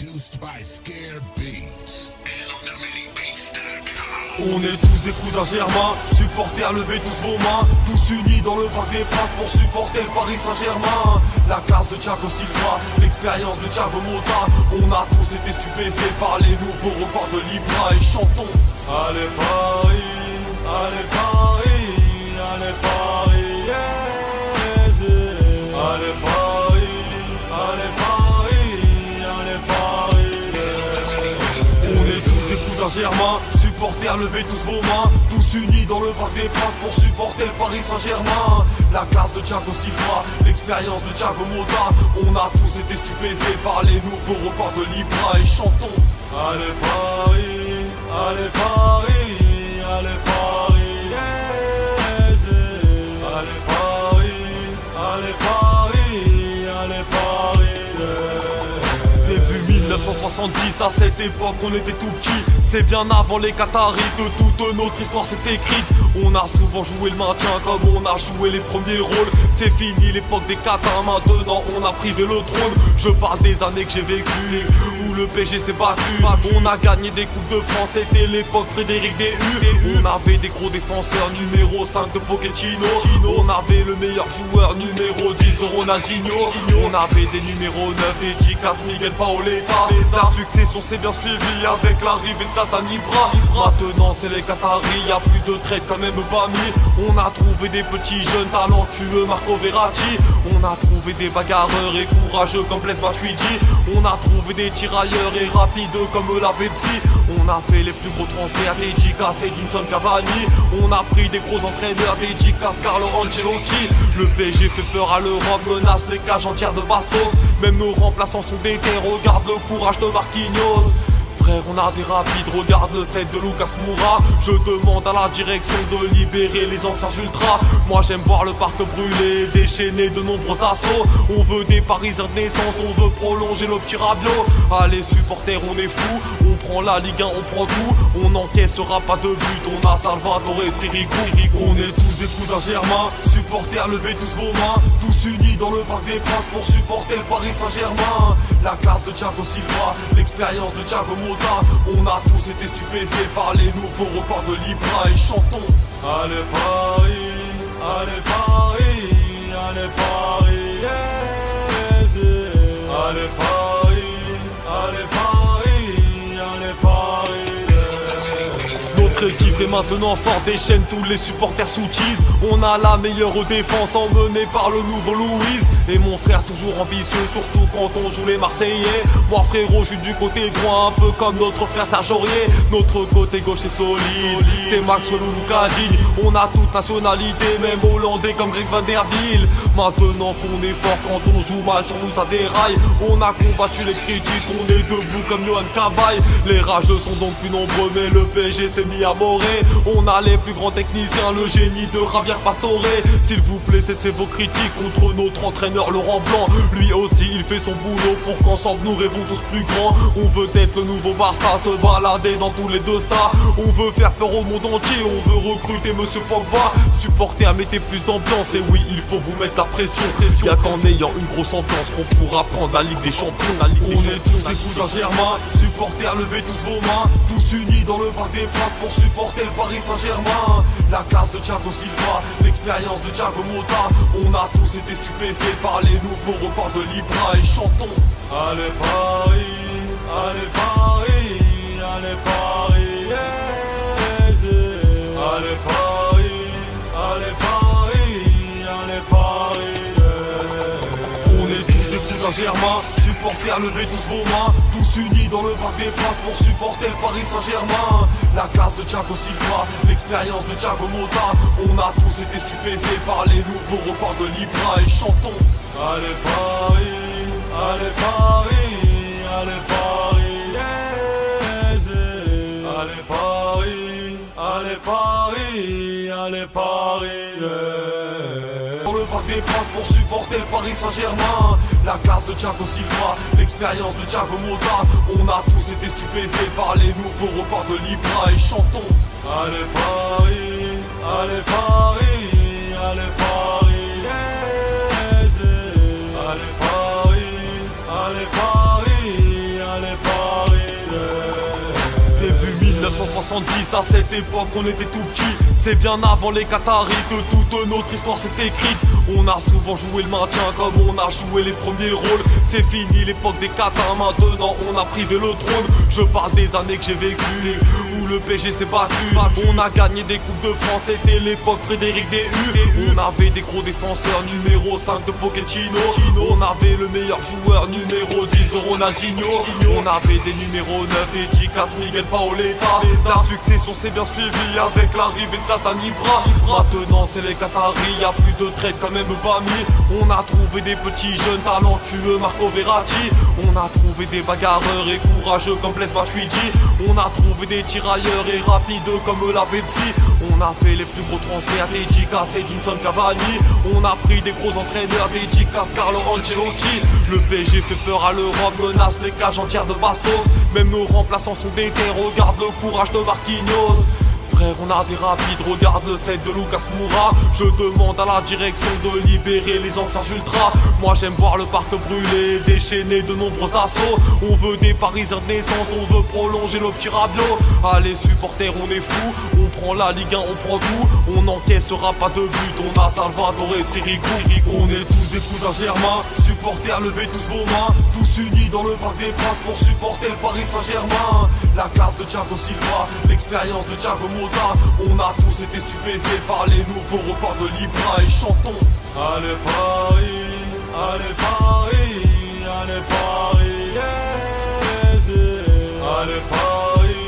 Produced by Scare Beats. On est tous des cousins germains, supporters, levez tous vos mains, tous unis dans le parc des Princes pour supporter le Paris Saint-Germain. La classe de Thiago Silva, l'expérience de Thiago Motta, on a tous été stupéfaits par les nouveaux records de Libra et chantons. Allez Paris, allez Paris, allez Paris, yeah, yeah. Allez Paris, allez Paris, allez Paris, yeah. On est tous des cousins germains, supporters, levez tous vos mains, tous unis dans le parc des Princes pour supporter le Paris Saint-Germain. La classe de Thiago Silva, l'expérience de Thiago Motta, on a tous été stupéfaits par les nouveaux records de Libra et chantons. Allez Paris, allez Paris, allez Paris, yeah, yeah. Allez Paris, allez Paris, allez Paris, yeah. Début 1970, à cette époque on était tout petits. C'est bien avant les Qataris que toute notre histoire s'est écrite. On a souvent joué le maintien comme on a joué les premiers rôles. C'est fini l'époque des Qatars, maintenant on a privé le trône. Je parle des années que j'ai vécues, où le PSG s'est battu. On a gagné des coupes de France, c'était l'époque Frédéric Déhu. On avait des gros défenseurs, numéro 5 de Pochettino. On avait le meilleur joueur, numéro 10 de Ronaldinho. On avait des numéros 9, des Dicas, Miguel Paoletta. La succession s'est bien suivie avec l'arrivée de Zlatan Ibra. Maintenant c'est les Qataris, y'a plus de traite quand même Bami. On a trouvé des petits jeunes talentueux, Marco Verratti. On a trouvé des bagarreurs et courageux comme Blaise Matuidi. On a trouvé des tirailleurs et rapides comme Lavezzi. On a fait les plus gros transferts, des Dicas et Edinson Cavani. On a pris des gros entraîneurs, des Dicas, Carlo Ancelotti. Le PSG fait peur à l'Europe, menace les cages entières de Bastos. Même nos remplaçants sont déter, regarde le courage de Marquinhos. Frère, on a des rapides, regarde le set de Lucas Moura. Je demande à la direction de libérer les anciens ultras. Moi j'aime voir le parc brûler, déchaîner de nombreux assauts. On veut des Parisiens de naissance, on veut prolonger le petit Rabiot. Allez supporters, on est fous, on prend la Ligue 1, on prend tout. On n'encaissera pas de but, on a Salvatore et Sirigu. On est tous des cousins germains, supporters, levez tous vos mains, tous unis dans le parc des Princes pour supporter le Paris Saint-Germain. La classe de Thiago Silva, l'expérience de Thiago Motta, on a tous été stupéfaits par les nouveaux records de Libra et chantons. Allez Paris, allez Paris, allez Paris, yeah, yeah. Allez Paris, allez Paris, allez Paris, yeah. Notre équipe est maintenant forte, déchaîne tous les supporters sous cheese. On a la meilleure défense emmenée par le nouveau Louise. Et mon frère toujours ambitieux, surtout quand on joue les Marseillais. Moi frérot, je suis du côté droit, un peu comme notre frère Serge Aurier. Notre côté gauche est solide, c'est Maxwell ou Lucadine. On a toute nationalité, même hollandais comme Greg Van Der Wiel. Maintenant qu'on est fort, quand on joue mal sur nous ça déraille. On a combattu les critiques, on est debout comme Johan Cabaye. Les rageux sont donc plus nombreux, mais le PSG s'est mis à morer. On a les plus grands techniciens, le génie de Javier Pastore. S'il vous plaît, cessez vos critiques contre notre entraîneur Laurent Blanc. Lui aussi il fait son boulot pour qu'ensemble nous rêvons tous plus grands. On veut être le nouveau Barça, se balader dans tous les deux stars. On veut faire peur au monde entier, on veut recruter Monsieur Pogba. Supporters, mettez plus d'ambiance, et oui il faut vous mettre la pression. Y'a qu'en ayant une grosse ambiance qu'on pourra prendre la Ligue des Champions. On est tous des cousins germains, supporters, levez tous vos mains, tous unis dans le parc des Princes pour supporter le Paris Saint-Germain. La classe de Thiago Silva, l'expérience de Thiago Motta, on a tous été stupéfaits par les nouveaux records de Libra et chantons. Allez Paris, allez Paris, allez Paris, yeah, yeah. Allez Paris, allez Paris, allez Paris, yeah. On est tous des cousins germains, supporters, levez tous vos mains, tous unis dans le parc des Princes pour supporter le Paris Saint-Germain. La classe de Thiago Silva, l'expérience de Thiago Motta, on a tous été stupéfaits par les nouveaux records de Libra et chantons. Allez Paris, allez Paris, allez Paris, yeah, yeah. Allez Paris, allez Paris, allez Paris, yeah. Dans le parc des Princes pour supporter le Paris Saint-Germain. La classe de Thiago Silva, l'expérience de Thiago Motta, on a tous été stupéfaits par les nouveaux records de Libra et chantons. Allez Paris, allez Paris, allez Paris, yeah, yeah. Allez Paris, allez Paris, allez 1970, à cette époque on était tout petit. C'est bien avant les Qataris que toute notre histoire s'est écrite. On a souvent joué le maintien comme on a joué les premiers rôles. C'est fini l'époque des Qatars, maintenant on a privé le trône. Je parle des années que j'ai vécues, où le PSG s'est battu. On a gagné des coupes de France, c'était l'époque Frédéric Déhu. On avait des gros défenseurs, numéro 5 de Pochettino. On avait le meilleur joueur, numéro 10 de Ronaldinho. On avait des numéros 9, des Djikas, Miguel Paoletta. La succession s'est bien suivie avec l'arrivée de Zlatan Ibra. Maintenant c'est les Qataris, y'a plus de trade quand même Bami. On a trouvé des petits jeunes talentueux, Marco Verratti. On a trouvé des bagarreurs et courageux comme Blaise Matuidi. On a trouvé des tirailleurs et rapides comme Lavezzi. On a fait les plus gros transferts, des Djikas et Edinson Cavani. On a pris des gros entraîneurs, des Djikas, Carlo Ancelotti. Le PSG fait peur à l'Europe, menace les cages entières de bastos. Même nos remplaçants sont déter, regarde le courage de Marquinhos. Frère, on a des rapides, regarde le set de Lucas Moura. Je demande à la direction de libérer les anciens ultras. Moi j'aime voir le parc brûler, déchaîner de nombreux assauts. On veut des Parisiens de naissance, on veut prolonger le petit Rabiot. Allez supporters, on est fous, on prend la Ligue 1, on prend tout. On n'encaissera pas de but, on a Salvador et Sirigu. On est tous des cousins germains, supporters, levez tous vos mains. Tous unis dans le Parc des Princes pour supporter le Paris Saint-Germain. La classe de Thiago Silva, l'expérience de Thiago Motta. On a tous été stupéfaits par les nouveaux records de Libra et chantons. Allez Paris, allez Paris, allez Paris, yeah, yeah. Allez Paris,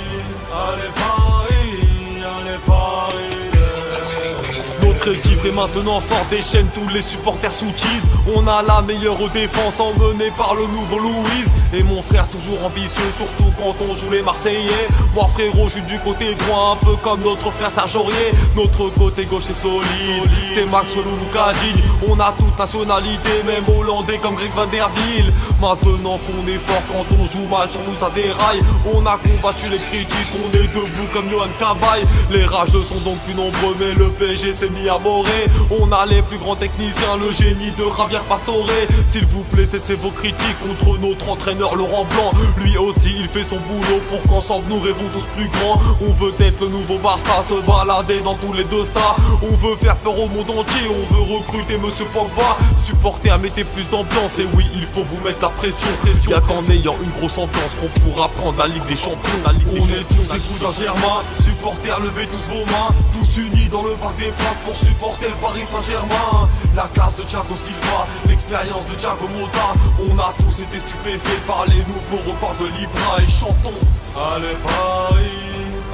allez Paris, allez Paris, yeah. Notre équipe est maintenant forte, déchaîne tous les supporters sous cheese. On a la meilleure défense emmenée par le nouveau Louise. Et mon frère toujours ambitieux, surtout quand on joue les Marseillais. Moi frérot, je suis du côté droit, un peu comme notre frère Serge Aurier. Notre côté gauche est solide, c'est Maxwell ou Lucadine. On a toute nationalité, même hollandais comme Greg Van Der Wiel. Maintenant qu'on est fort, quand on joue mal sur nous ça déraille. On a combattu les critiques, on est debout comme Johan Cabaye. Les rageux sont donc plus nombreux, mais le PSG s'est mis à morer. On a les plus grands techniciens, le génie de Javier Pastore. S'il vous plaît, cessez vos critiques contre notre entraîneur Laurent Blanc. Lui aussi il fait son boulot pour qu'ensemble nous rêvons tous plus grands. On veut être le nouveau Barça, se balader dans tous les deux stars. On veut faire peur au monde entier, on veut recruter Monsieur Pogba. Supporters, mettez plus d'ambiance, et oui il faut vous mettre la pression. Y'a qu'en ayant une grosse ambiance qu'on pourra prendre la Ligue des Champions. On est tous des cousins germains, supporters, levez tous vos mains. Tous unis dans le Parc des Princes pour supporter le Paris Saint-Germain. La classe de Thiago Silva, l'expérience de Thiago Motta. On a tous été stupéfaits par les nouveaux records de Libra et chantons. Allez Paris,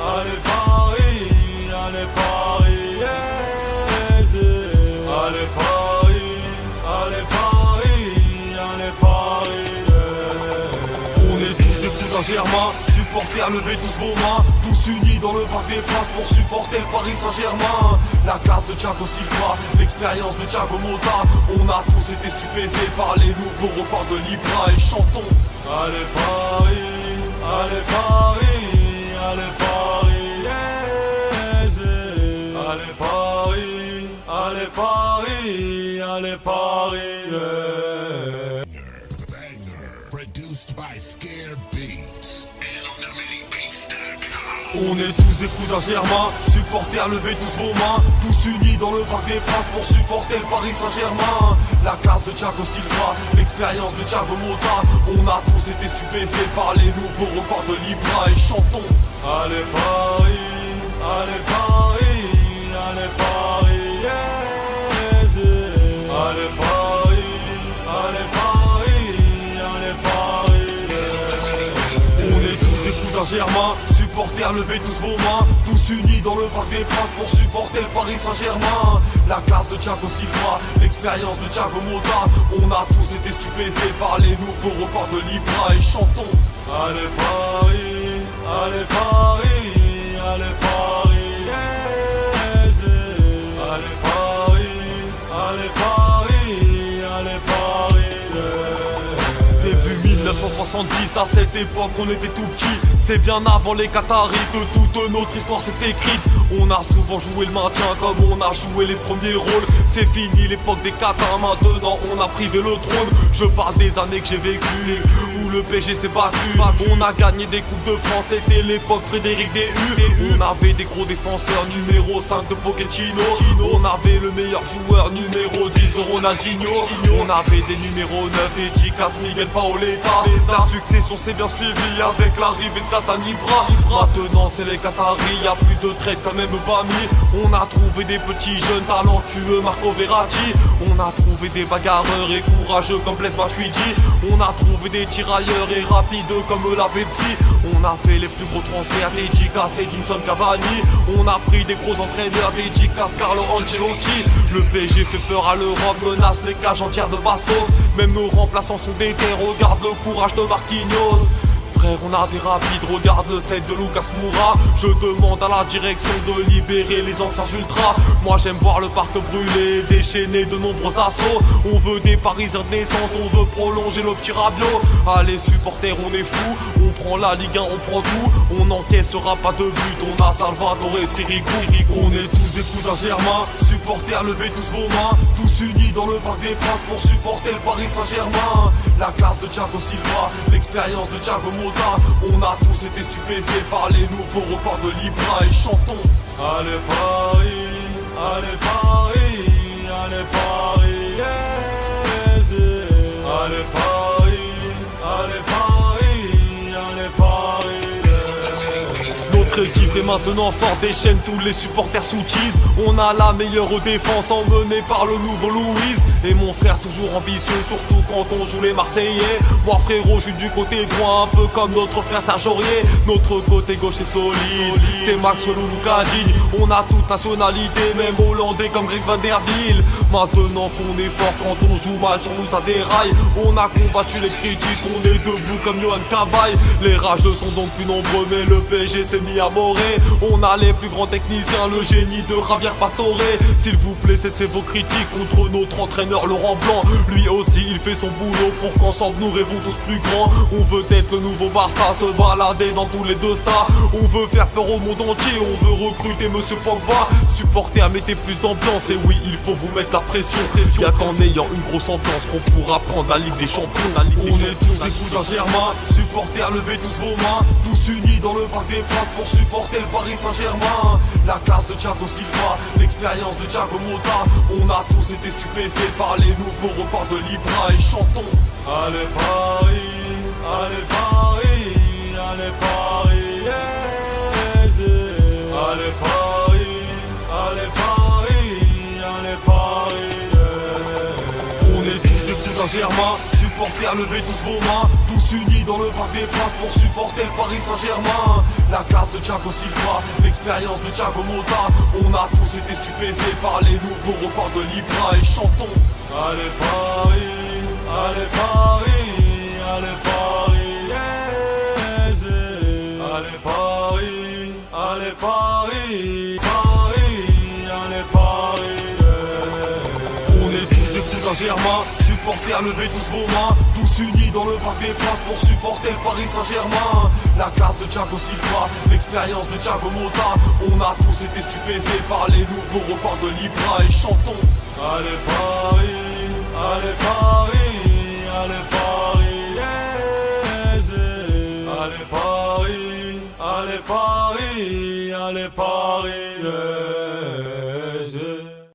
allez Paris, allez Paris, yeah, yeah. Allez Paris, allez Paris, allez Paris, yeah. On est tous des cousins germains, supporters, levez tous vos mains. Tous unis dans le Parc des Princes pour supporter le Paris Saint-Germain. La classe de Thiago Silva, l'expérience de Thiago Motta. On a tous été stupéfaits par les nouveaux records de Libra et chantons. Allez Paris, allez Paris, allez Paris, yeah, yeah. Allez Paris, allez Paris, allez Paris, yeah. Produced by Scare Beats. On est tous des cousins germains, supporters, levez tous vos mains. Tous unis dans le Parc des Princes pour supporter le Paris Saint-Germain. La classe de Thiago Silva, l'expérience de Thiago Motta. On a tous été stupéfaits par les nouveaux records de Libra et chantons. Allez Paris, allez Paris, allez Paris, yeah, yeah. Allez Paris, allez Paris, allez Paris, yeah. On est tous des cousins germains, supporters, levez tous vos mains. Tous unis dans le Parc des Princes pour supporter le Paris Saint-Germain. La classe de Thiago Silva, l'expérience de Thiago Motta. On a tous été stupéfaits par les nouveaux records de Libra et chantons. Allez Paris, allez Paris, allez Paris, yeah, yeah. Allez Paris, allez Paris, allez Paris, yeah. Début 1970, à cette époque on était tout petits. C'est bien avant les Qataris que toute notre histoire s'est écrite. On a souvent joué le maintien comme on a joué les premiers rôles. C'est fini l'époque des Qatars, maintenant on a privé le trône. Je parle des années que j'ai vécues, nous le PSG s'est battu. On a gagné des coupes de France, c'était l'époque Frédéric Déhu. On avait des gros défenseurs, numéro 5 de Pochettino. On avait le meilleur joueur, numéro 10 de Ronaldinho. On avait des numéros 9, des Chicas, Miguel Paoletta. La succession s'est bien suivie avec l'arrivée de Zlatan Ibra. Maintenant c'est les Qataris, y'a plus de trade comme Mbami. On a trouvé des petits jeunes talentueux, Marco Verratti. On a trouvé des bagarreurs et courageux comme Blaise Matuidi. On a trouvé des tirailleurs et rapides comme Lavezzi. On a fait les plus gros transferts, des Chicas et Edinson Cavani. On a pris des gros entraîneurs, des Chicas, Carlo Ancelotti. Le PSG fait peur à l'Europe, menace les cages entières de Bastos. Même nos remplaçants sont déter, regarde le courage de Marquinhos. Frère, on a des rapides, regarde le set de Lucas Moura. Je demande à la direction de libérer les anciens ultras. Moi j'aime voir le parc brûlé, déchaîner de nombreux assauts. On veut des Parisiens de naissance, on veut prolonger le petit Rabiot. Allez supporters, on est fous, on prend la Ligue 1, on prend tout. On n'encaissera pas de but, on a Salvador et Sirigu. On est tous des cousins germains, supporters, levez tous vos mains. Tous unis dans le Parc des Princes pour supporter le Paris Saint-Germain. La classe de Thiago Silva, l'expérience de Thiago Motta. On a tous été stupéfaits par les nouveaux records de Libra et chantons. Allez Paris, allez Paris, allez Paris, yeah, yeah. Allez Paris, allez Paris, allez Paris, yeah. Notre équipe est maintenant forte, déchaîne tous les supporters sous cheese. On a la meilleure défense emmenée par le nouveau Louise. Et mon frère toujours ambitieux, surtout quand on joue les Marseillais. Moi frérot, je suis du côté droit, un peu comme notre frère Serge Aurier. Notre côté gauche est solide, c'est Maxwell ou Lucadine. On a toute nationalité, même hollandais comme Greg Van Der Wiel. Maintenant qu'on est fort, quand on joue mal sur nous ça déraille. On a combattu les critiques, on est debout comme Johan Cabaye. Les rageux sont donc plus nombreux, mais le PSG s'est mis à morer. On a les plus grands techniciens, le génie de Javier Pastore. S'il vous plaît, cessez vos critiques contre notre entraîneur Laurent Blanc. Lui aussi il fait son boulot pour qu'ensemble nous rêvons tous plus grands. On veut être le nouveau Barça, se balader dans tous les deux stars. On veut faire peur au monde entier, on veut recruter Monsieur Pogba. Supporter, mettez plus d'ambiance, et oui il faut vous mettre la pression. Y'a qu'en ayant une grosse ambiance qu'on pourra prendre la Ligue des Champions. On est tous des cousins germains, supporters, levez tous vos mains. Tous unis dans le Parc des Princes pour supporter le Paris Saint-Germain. La classe de Thiago Silva, l'expérience de Thiago Motta. On a tous été stupéfaits par les nouveaux records de Libra et chantons. Allez Paris, allez Paris, allez Paris, yeah, yeah. Allez Paris, allez Paris, allez Paris, yeah. On est tous des cousins germains, supporters, levez tous vos mains. Tous unis dans le Parc des Princes pour supporter le Paris Saint-Germain. La classe de Thiago Silva, l'expérience de Thiago Motta. On a tous été stupéfaits par les nouveaux records de Libra et chantons. Allez Paris, allez Paris, allez Paris, yeah, yeah. Allez Paris, allez Paris, Paris, allez Paris, yeah. On est tous des cousins germains, supporters, levez tous vos mains. Tous unis dans le Parc des Princes pour supporter le Paris Saint-Germain. La classe de Thiago Silva, l'expérience de Thiago Motta. On a tous été stupéfaits par les nouveaux records de Libra et chantons. Allez Paris, allez Paris, allez Paris.